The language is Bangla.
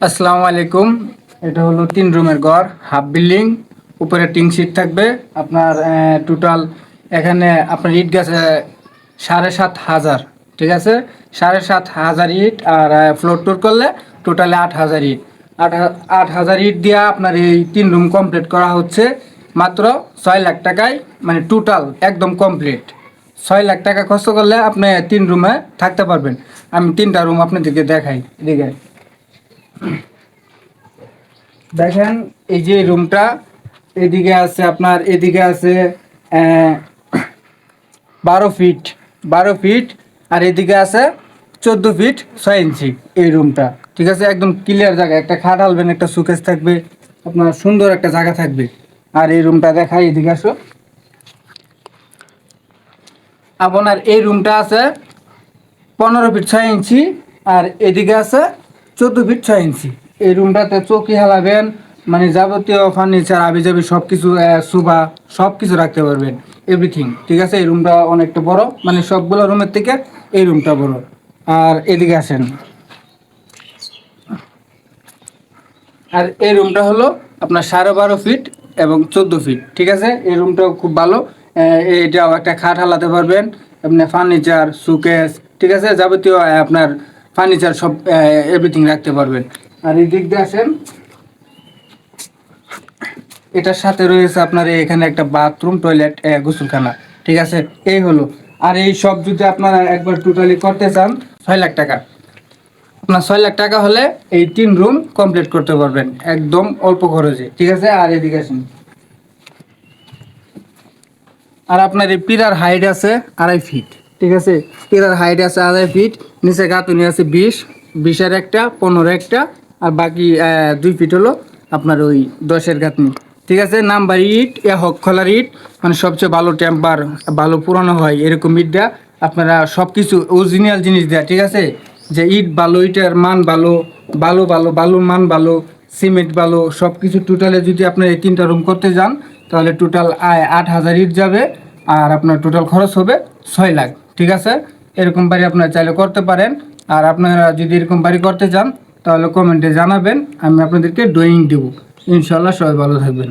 আসসালামু আলাইকুম। এটা হলো 3 রুমের ঘর, হাফ বিল্ডিং, উপরে টিন শিট থাকবে। আপনার টোটাল এখানে আপনার ইট গাছে 7,500, ঠিক আছে। 7,500 ইট, আর ফ্লোর টোর করলে টোটালে 8,000 ইট। 8,000 ইট দিয়ে আপনার এই 3 রুম কমপ্লিট করা হচ্ছে মাত্র 6 লাখ টাকায়। মানে টোটাল একদম কমপ্লিট 6 লাখ টাকা খরচ করলে আপনি 3 রুমে থাকতে পারবেন। আমি 3টা রুম আপনাদেরকে দেখাই, এদিকে দেখেন। এই যে রুমটা, এদিকে আছে আপনার, এদিকে আছে 12 ফিট, 12 ফিট, আর এদিকে আছে 14 ফিট 6 ইঞ্চি এই রুমটা, ঠিক আছে। একদম ক্লিয়ার জায়গা, একটা খাট আলবেন, একটা সুকেস থাকবে, আপনার সুন্দর একটা জায়গা থাকবে। আর এই রুমটা দেখাই, এদিকে আসো। আপনার এই রুমটা আছে 15 ফিট 6 ইঞ্চি, আর এদিকে আছে 14 ফিট 6 ইঞ্চি। এই রুমটাতে চৌকি হালাবেন, মানে যাবতীয় ফার্নিচার আবিজাবি সব কিছু, সোফা সব কিছু রাখতে পারবেন, এভরিথিং, ঠিক আছে। এই রুমটা অনেকটা বড়, মানে সবগুলো রুমের থেকে এই রুমটা বড়। আর এদিকে আসেন, আর এই রুমটা হলো আপনার 12.5 ফিট এবং 14 ফিট, ঠিক আছে। এই রুমটাও খুব ভালো। এটাও একটা খাট হালাতে পারবেন, আপনার ফার্নিচার, সুকেস, ঠিক আছে, যাবতীয় আপনার ফার্নিচার সব এভরিথিং রাখতে পারবেন। আর এই দিক দিয়ে আসেন, এটার সাথে রয়েছে আপনার এখানে একটা বাথরুম, টয়লেট, গোসলখানা, ঠিক আছে। এই হলো। আর এই সব যদি আপনারা একবার টোটালি করতে চান, 6 লাখ টাকা। আপনার 6 লাখ টাকা হলে এই 3 রুম কমপ্লিট করতে পারবেন একদম অল্প খরচে, ঠিক আছে। আর এদিকে আসুন, আর আপনার এই পিলার হাইট আছে 2.5 ফিট, ঠিক আছে। পিলার হাইট আছে 2.5 ফিট, নিচে গাঁথুনি আছে 20-20-এর একটা, 15 একটা, আর বাকি 2 ফিট হলো আপনার ওই 10-এর গাঁথনি, ঠিক আছে। নাম্বার ইট, খোলার ইট, মানে সবচেয়ে ভালো টেম্পার, ভালো পুরানো হয় এরকম ইট দেয়া। আপনারা সব কিছু অরিজিনাল জিনিস দেয়া, ঠিক আছে। যে ইট ভালো, ইটের মান ভালো, ভালো ভালো বালুর মান ভালো, সিমেন্ট ভালো, সব কিছু টোটালে যদি আপনার এই 3টা রুম করতে যান, তাহলে টোটাল 8,000 ইট যাবে, আর আপনার টোটাল খরচ হবে 6 লাখ, ঠিক আছে। এরকম বাড়ি আপনারা চাইলে করতে পারেন। আর আপনারা যদি এরকম বাড়ি করতে চান, তাহলে কমেন্টে জানাবেন, আমি আপনাদেরকে ড্রয়িং দেবো। ইনশাল্লাহ সবাই ভালো থাকবেন।